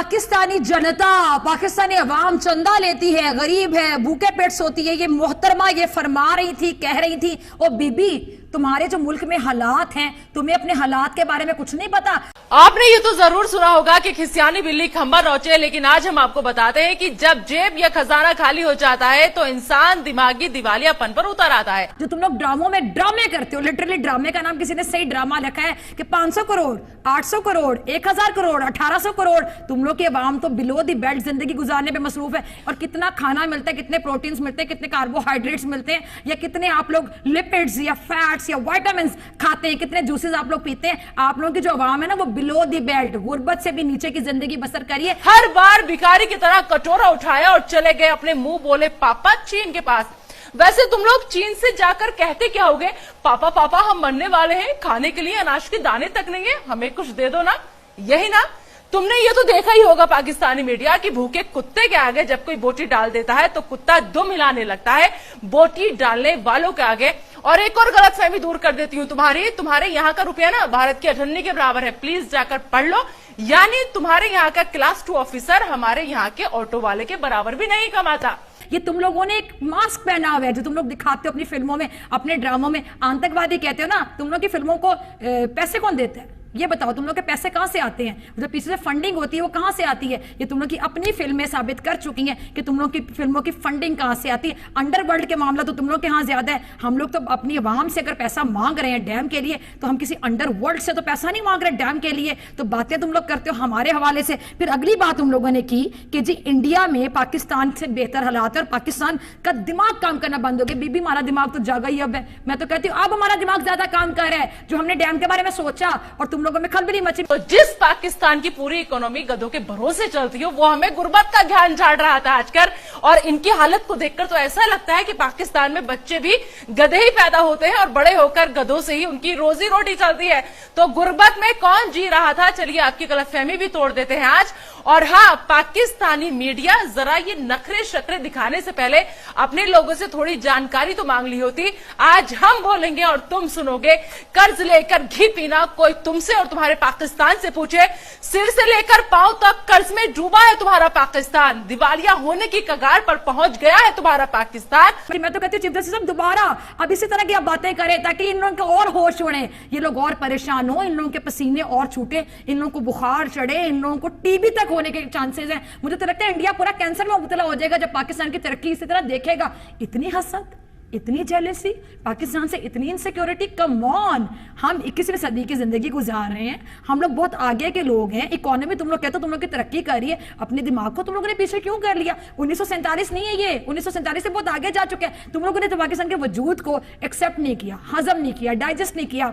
पाकिस्तानी जनता, पाकिस्तानी अवाम चंदा लेती है, गरीब है, भूखे पेट सोती है। ये मोहतरमा ये फरमा रही थी, कह रही थी, ओ बीबी तुम्हारे जो मुल्क में हालात हैं, तुम्हें अपने हालात के बारे में कुछ नहीं पता। आपने ये तो जरूर सुना होगा कि खिसियानी बिल्ली खंबा नोचे, लेकिन आज हम आपको बताते हैं कि जब जेब या खजाना खाली हो जाता है तो इंसान दिमागी दिवालियापन पर उतर आता है। जो तुम लोग ड्रामों में ड्रामे करते हो, लिटरली ड्रामे का नाम किसी ने सही ड्रामा रखा है कि 500 करोड़, 800 करोड़, 1000 करोड़, 1800 करोड़। तुम लोग की आवाम तो बिलो दी बेल्ट जिंदगी गुजारने पे मसरूफ है। और कितना खाना मिलता है, कितने प्रोटीन्स मिलते हैं, कितने कार्बोहाइड्रेट्स मिलते हैं, या कितने आप लोग लिपिड्स या फैट्स या विटामिन खाते हैं, कितने जूसेस आप लोग पीते हैं। आप लोगों की जो आवाम है ना, वो बिलो दी बेल्ट, गुर्बत से भी नीचे की जिंदगी बसर करिए। हर बार भिखारी की तरह कटोरा उठाया और चले गए अपने मुंह बोले पापा चीन के पास। वैसे तुम लोग चीन से जाकर कहते क्या होगे? पापा पापा हम मरने वाले हैं, खाने के लिए अनाज के दाने तक नहीं है, हमें कुछ दे दो ना। यही ना? तुमने ये तो देखा ही होगा पाकिस्तानी मीडिया की भूखे कुत्ते के आगे जब कोई बोटी डाल देता है तो कुत्ता दुम हिलाने लगता है बोटी डालने वालों के आगे। और एक और गलतफहमी दूर कर देती हूँ तुम्हारे यहाँ का रुपया ना भारत की अठन्नी के बराबर है, प्लीज जाकर पढ़ लो। यानी तुम्हारे यहाँ का क्लास 2 ऑफिसर हमारे यहाँ के ऑटो वाले के बराबर भी नहीं कमाता। ये तुम लोगों ने एक मास्क पहना हुआ है जो तुम लोग दिखाते हो अपनी फिल्मों में, अपने ड्रामों में। आतंकवादी कहते हो ना, तुम लोग की फिल्मों को पैसे कौन देता है ये बताओ? तुम लोग के पैसे कहां से आते हैं? जो पीछे से फंडिंग होती है वो कहां से आती है? ये तुम लोग की अपनी फिल्में साबित कर चुकी हैं कि तुम लोग की फिल्मों की फंडिंग कहां से आती है। अंडरवर्ल्ड के मामला तो तुम लोग के यहाँ ज्यादा है। हम लोग तो अपनी आवाम से अगर पैसा मांग रहे हैं डैम के लिए, तो हम किसी अंडरवर्ल्ड से तो पैसा नहीं मांग रहे डैम के लिए। तो बातें तुम लोग करते हो हमारे हवाले से। फिर अगली बात तुम लोगों ने की कि जी इंडिया में पाकिस्तान से बेहतर हालात है और पाकिस्तान का दिमाग काम करना बंद हो गया। बीबी हमारा दिमाग तो जागा ही अब है। मैं तो कहती हूँ अब हमारा दिमाग ज्यादा काम कर रहा है। जो हमने डैम के बारे में सोचा और तुम लोगों में खलबली मची। तो जिस पाकिस्तान की पूरी इकोनॉमी गधों के भरोसे चलती हो, वो हमें गुर्बत का ध्यान झाड़ रहा था आजकल। और इनकी हालत को देखकर तो ऐसा लगता है कि पाकिस्तान में बच्चे भी गधे ही पैदा होते हैं और बड़े होकर गधों से ही उनकी रोजी रोटी चलती है। तो गुर्बत में कौन जी रहा था? चलिए आपकी गलतफहमी भी तोड़ देते हैं आज। और हाँ, पाकिस्तानी मीडिया जरा ये नखरे शक्रे दिखाने से पहले अपने लोगों से थोड़ी जानकारी तो मांग ली होती। आज हम बोलेंगे और तुम सुनोगे। कर्ज लेकर घी पीना, कोई तुमसे और तुम्हारे पाकिस्तान से पूछे, सिर से लेकर पांव तक कर्ज में डूबा है तुम्हारा पाकिस्तान। दिवालिया होने की कगार पर पहुंच गया है तुम्हारा पाकिस्तान। मैं तो कहती हूँ चिफ्ट साहब दोबारा अब इसी तरह की आप बातें करें ताकि इन लोगों को और होश उड़े, ये लोग और परेशान हो, इन लोगों के पसीने और छूटे, इन लोगों को बुखार चढ़े, इन लोगों को टीबी तक होने के चांसेस हैं। मुझे तो लगता है इंडिया पूरा कैंसर में मुबतला हो जाएगा जब पाकिस्तान की तरक्की इसी तरह देखेगा। इतनी हसद, इतनी जेलसी, पाकिस्तान से इतनी इनसिक्योरिटी, कम ऑन। हम 21वीं सदी की जिंदगी गुजार रहे हैं, हम लोग बहुत आगे के लोग हैं। इकोनॉमी तुम लोग कहते हो तुम लोग की तरक्की कर रही है, अपने दिमाग को तुम लोगों ने पीछे क्यों कर लिया? 1947 नहीं है ये, 1947 से बहुत आगे जा चुके हैं। तुम लोगों ने तो पाकिस्तान के वजूद को एक्सेप्ट नहीं किया, हजम नहीं किया, डाइजेस्ट नहीं किया।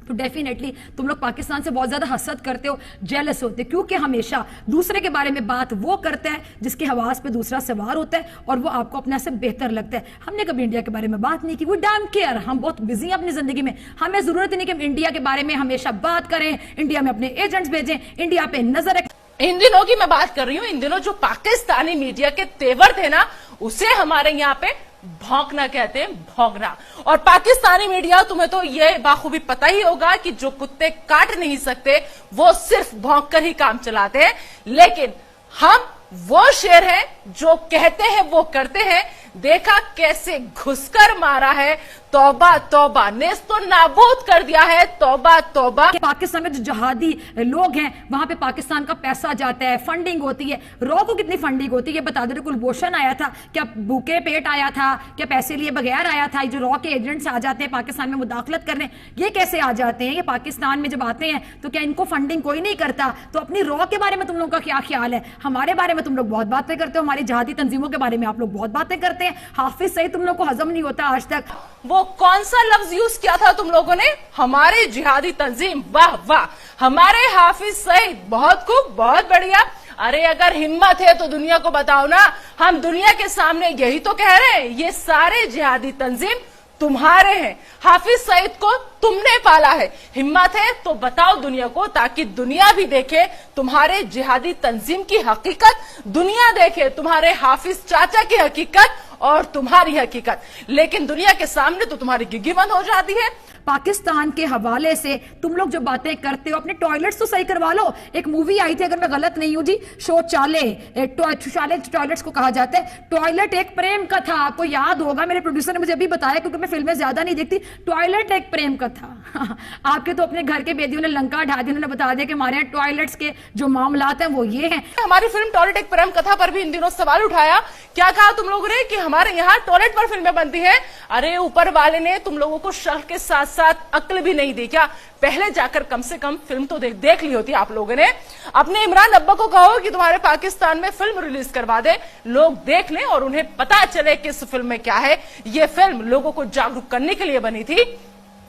तो डेफिनेटली तुम लोग पाकिस्तान से बहुत ज्यादा हसद करते हो, जेलस होते हो, क्योंकि हमेशा दूसरे के बारे में बात वो करता है जिसके हवास पे दूसरा सवार होता है और वो आपको अपने से बेहतर लगता है। हमने कभी इंडिया के बारे में बात नहीं की, वो डैम केयर, हम बहुत बिजी हैं अपनी जिंदगी में। हमें जरूरत नहीं कि हम इंडिया के बारे में हमेशा बात करें, इंडिया में अपने एजेंट्स भेजें, इंडिया पे नजर रखें। इन दिनों की मैं बात कर रही हूँ, इन दिनों जो पाकिस्तानी मीडिया के तेवर थे ना, उसे हमारे यहाँ पे भौंकना कहते हैं, भौंकना। और पाकिस्तानी मीडिया, तुम्हें तो ये बाखूबी पता ही होगा कि जो कुत्ते काट नहीं सकते वो सिर्फ भौंक कर ही काम चलाते हैं। लेकिन हम वो शेर हैं जो कहते हैं वो करते हैं। देखा कैसे घुसकर मारा है, तौबा तौबा, नेस्तो नाबूद कर दिया है, तौबा तौबा। पाकिस्तान में जो जहादी लोग हैं वहां पे पाकिस्तान का पैसा जाता है, फंडिंग होती है। रॉ को कितनी फंडिंग होती है बता दो। कुलभूषण आया था, क्या भूखे पेट आया था, क्या पैसे लिए बगैर आया था? जो रॉ के एजेंट्स आ जाते हैं पाकिस्तान में मुदाखलत करने, ये कैसे आ जाते हैं? ये पाकिस्तान में जब आते हैं तो क्या इनको फंडिंग कोई नहीं करता? तो अपनी रॉ के बारे में तुम लोगों का क्या ख्याल है? हमारे बारे में तुम लोग बहुत बातें करते हो, हमारी जहादी तंजीमों के बारे में आप लोग बहुत बातें करते हैं। हाफिज सईद तुम लोग को हजम नहीं होता आज तक। वो कौन सा लफ्ज यूज किया था तुम लोगों ने? हमारे जिहादी तंजीम, वाह वाह, हमारे हाफिज सईद, बहुत खूब, बहुत बढ़िया। अरे अगर हिम्मत है तो दुनिया को बताओ ना। हम दुनिया के सामने यही तो कह रहे हैं, ये सारे जिहादी तंजीम तुम्हारे हैं। हाफिज सईद को तुमने पाला है। हिम्मत है तो बताओ दुनिया को, ताकि दुनिया भी देखे तुम्हारे जिहादी तंजीम की हकीकत, दुनिया देखे तुम्हारे हाफिज चाचा की हकीकत और तुम्हारी हकीकत। लेकिन दुनिया के सामने तो तुम्हारी गिग्गी बंद हो जाती है। पाकिस्तान के हवाले से तुम लोग जो बातें करते हो, अपने टॉयलेट्स तो सही करवा लो। एक मूवी आई थी, अगर मैं गलत नहीं हूं जी, शौचालय, टॉयलेट्स को कहा जाता है, टॉयलेट एक प्रेम कथा, आपको याद होगा, मेरे प्रोड्यूसर ने मुझे अभी बताया क्योंकि मैं फिल्में ज्यादा नहीं देखती। टॉयलेट एक प्रेम कथा। आपके तो अपने घर के बेदियों ने लंका ढा दी, उन्होंने बता दिया कि हमारे यहाँ टॉयलेट्स के जो मामलात हैं वो ये हैं। हमारी फिल्म टॉयलेट एक प्रेम कथा पर भी इन दिनों सवाल उठाया। क्या कहा तुम लोगों ने कि हमारे यहाँ टॉयलेट पर फिल्में बनती हैं? अरे ऊपर वाले ने तुम लोगों को शर्फ के साथ साथ अक्ल भी नहीं दी क्या? पहले जाकर कम से कम फिल्म तो देख ली होती आप लोगों ने। अपने इमरान अब्बा को कहो कि तुम्हारे पाकिस्तान में फिल्म रिलीज करवा दे, लोग देख लें और उन्हें पता चले कि इस फिल्म में क्या है। ये फिल्म लोगों को जागरूक करने के लिए बनी थी।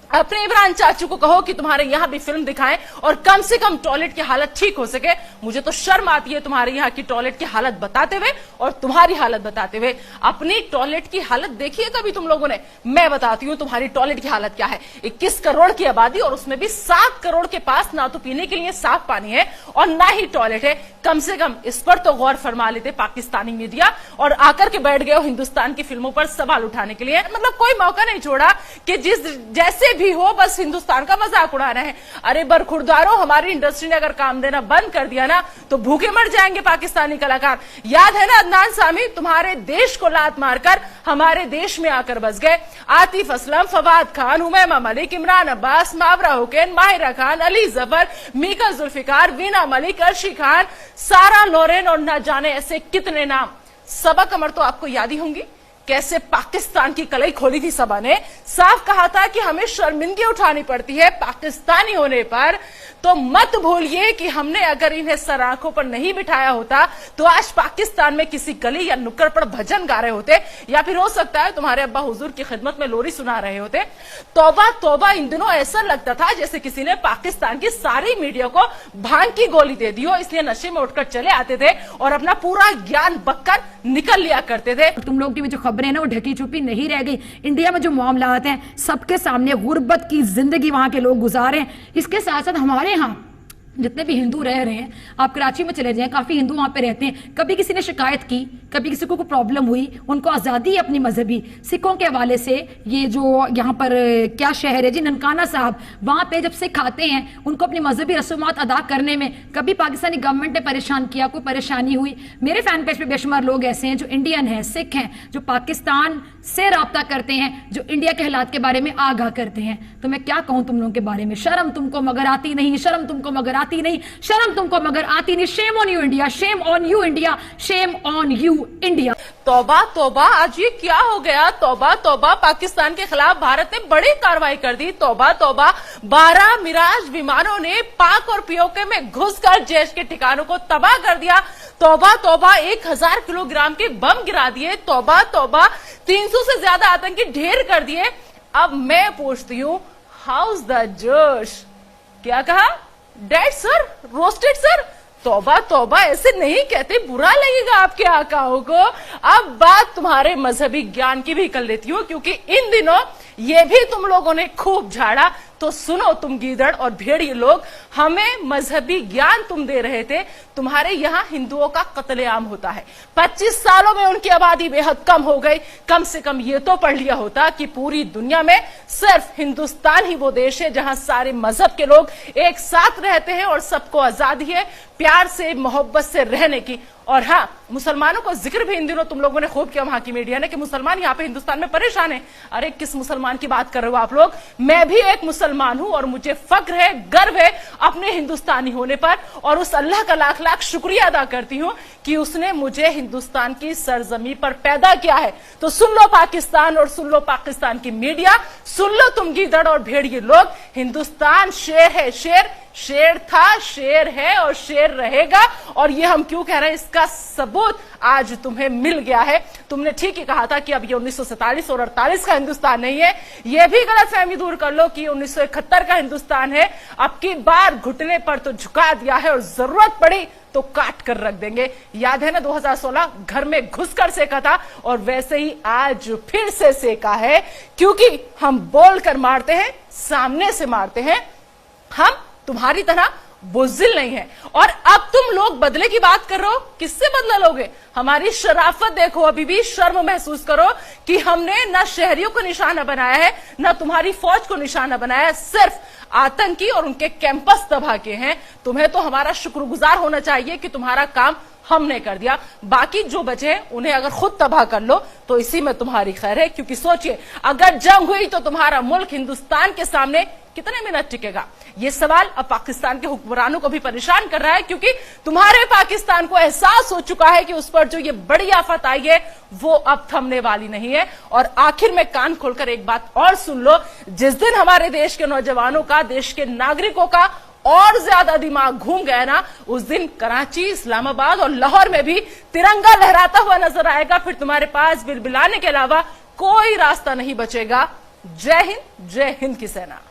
अपने इमरान चाचू को कहो कि तुम्हारे यहाँ भी फिल्म दिखाएं और कम से कम टॉयलेट की हालत ठीक हो सके। मुझे तो शर्म आती है तुम्हारे यहाँ की टॉयलेट की हालत बताते हुए और तुम्हारी हालत बताते हुए। अपनी टॉयलेट की हालत देखिए कभी तुम लोगों ने। मैं बताती हूँ तुम्हारी टॉयलेट की हालत क्या है। 21 करोड़ की आबादी और उसमें भी 7 करोड़ के पास ना तो पीने के लिए साफ पानी है और ना ही टॉयलेट है। कम से कम इस पर तो गौर फरमा लेते पाकिस्तानी मीडिया, और आकर के बैठ गए हो हिंदुस्तान की फिल्मों पर सवाल उठाने के लिए। मतलब कोई मौका नहीं छोड़ा कि जैसे भी हो बस हिंदुस्तान का मजाक उड़ाना है। अरे बरखुरदारों, हमारी इंडस्ट्री ने अगर काम देना बंद कर दिया ना तो भूखे मर जाएंगे पाकिस्तानी कलाकार। याद है ना अदनान सामी, तुम्हारे देश को लात मारकर हमारे देश में आकर बस गए। आतिफ असलम, फवाद खान, उमैमा मलिक, इमरान अब्बास, मावरा हुसैन, माहिरा खान, अली जफर, मीका जुल्फिकार, वीना मलिक, अर्शी खान, सारा लोरेन और न जाने ऐसे कितने नाम। सबा कमर तो आपको याद ही होंगी, कैसे पाकिस्तान की कलई खोली थी सबा ने। साफ कहा था कि हमें शर्मिंदगी उठानी पड़ती है पाकिस्तानी होने पर। तो मत भूलिए कि हमने अगर इन्हें सर आंखों पर नहीं बिठाया होता तो आज पाकिस्तान में किसी गली या नुक्कड़ पर भजन गा रहे होते, या फिर हो सकता है तुम्हारे अब्बा हुजूर की खिदमत में लोरी सुना रहे होते। तौबा तौबा, इन दिनों ऐसा लगता था जैसे किसी ने पाकिस्तान की सारी मीडिया को भांग की गोली दे दी हो, इसलिए नशे में उठकर चले आते थे और अपना पूरा ज्ञान बककर निकल लिया करते थे। तुम लोग की जो खबरें ना वो ढकी छुपी नहीं रह गई। इंडिया में जो मामलात हैं सबके सामने, गुर्बत की जिंदगी वहां के लोग गुजारे। इसके साथ साथ हमारे यहाँ जितने भी हिंदू रह रहे हैं, आप कराची में चले जाएं, काफी हिंदू वहां पे रहते हैं। कभी किसी ने शिकायत की, कभी किसी को कोई प्रॉब्लम हुई, उनको आजादी है अपनी मजहबी। सिखों के हवाले से ये जो यहाँ पर क्या शहर है जी, ननकाना साहब, वहां पे जब सिख आते हैं उनको अपनी मजहबी रसूमात अदा करने में कभी पाकिस्तानी गवर्नमेंट ने परेशान किया, कोई परेशानी हुई? मेरे फैन पेज पे बेशुमार लोग ऐसे हैं जो इंडियन है, सिख हैं, जो पाकिस्तान से राब्ता करते हैं, जो इंडिया के हालात के बारे में आगाह करते हैं। तो मैं क्या कहूं तुम लोगों के बारे में? शर्म तुमको मगर आती नहीं, शर्म तुमको मगर आती नहीं, शर्म तुमको मगर आती नहीं। Shame on you India, shame on you India, shame on you India. तौबा तौबा, आज ये क्या हो गया? तौबा तौबा, पाकिस्तान के खिलाफ भारत ने बड़ी कार्रवाई कर दी। तौबा तौबा, 12 मिराज विमानों ने पाक और पीओके में घुसकर जैश के ठिकानों को तबाह कर दिया। तौबा तौबा, 1000 किलोग्राम के बम गिरा दिए। तौबा तौबा, 300 से ज्यादा आतंकी ढेर कर दिए। अब मैं पूछती हूँ, हाउस द जोश? क्या कहा? Dead sir, roasted sir? तौबा तौबा, ऐसे नहीं कहते, बुरा लगेगा आपके आकाओं को। अब बात तुम्हारे मजहबी ज्ञान की भी कर लेती हूँ, क्योंकि इन दिनों ये भी तुम लोगों ने खूब झाड़ा। तो सुनो तुम गीदड़ और भेड़िए लोग, हमें मजहबी ज्ञान तुम दे रहे थे। तुम्हारे यहाँ हिंदुओं का कत्लेआम होता है, 25 सालों में उनकी आबादी बेहद कम हो गई। कम से कम ये तो पढ़ लिया होता कि पूरी दुनिया में सिर्फ हिंदुस्तान ही वो देश है जहां सारे मजहब के लोग एक साथ रहते हैं और सबको आजादी है प्यार से मोहब्बत से रहने की। और हाँ, मुसलमानों को जिक्र भी इन दिनों तुम लोगों ने खूब किया वहां की मीडिया ने कि मुसलमान यहाँ पे हिंदुस्तान में परेशान है। अरे किस मुसलमान की बात कर रहे हो आप लोग? मैं भी एक मुसलमान हूं और मुझे फक्र है, गर्व है अपने हिंदुस्तानी होने पर, और उस अल्लाह का लाख लाख शुक्रिया अदा करती हूं कि उसने मुझे हिंदुस्तान की सरजमी पर पैदा किया है। तो सुन लो पाकिस्तान और सुन लो पाकिस्तान की मीडिया, सुन लो तुम गीदड़ और भेड़िए लोग, हिंदुस्तान शेर है, शेर, शेर था, शेर है और शेर रहेगा। और ये हम क्यों कह रहे हैं, इसका सबूत आज तुम्हें मिल गया है। तुमने ठीक ही कहा था कि अब ये 1947 और 48 का हिंदुस्तान नहीं है। ये भी गलतफहमी दूर कर लो कि 1971 का हिंदुस्तान है। अब की बार घुटने पर तो झुका दिया है और जरूरत पड़ी तो काट कर रख देंगे। याद है ना 2016 घर में घुसकर सेका था, और वैसे ही आज फिर से सेका है, क्योंकि हम बोल कर मारते हैं, सामने से मारते हैं। हम तुम्हारी तरह बुज़दिल नहीं है। और अब तुम लोग बदले की बात कर रहे हो, किससे बदला लोगे? हमारी शराफत देखो, अभी भी शर्म महसूस करो कि हमने ना शहरियों को निशाना बनाया है, ना तुम्हारी फौज को निशाना बनाया है, सिर्फ आतंकी और उनके कैंपस तबाह किए हैं। तुम्हें तो हमारा शुक्रगुजार होना चाहिए कि तुम्हारा काम हमने कर दिया। बाकी जो बचे हैं उन्हें अगर खुद तबाह कर लो तो इसी में तुम्हारी खैर है, क्योंकि सोचिए अगर जंग हुई तो तुम्हारा मुल्क हिंदुस्तान के सामने कितने मिनट टिकेगा? ये सवाल अब पाकिस्तान के हुक्मरानों को भी परेशान कर रहा है, क्योंकि तुम्हारे पाकिस्तान को एहसास हो चुका है कि उस पर जो ये बड़ी आफत आई है वो अब थमने वाली नहीं है। और आखिर में कान खोलकर एक बात और सुन लो, जिस दिन हमारे देश के नौजवानों का, देश के नागरिकों का और ज्यादा दिमाग घूम गया ना, उस दिन कराची, इस्लामाबाद और लाहौर में भी तिरंगा लहराता हुआ नजर आएगा। फिर तुम्हारे पास बिलबिलाने के अलावा कोई रास्ता नहीं बचेगा। जय हिंद की सेना।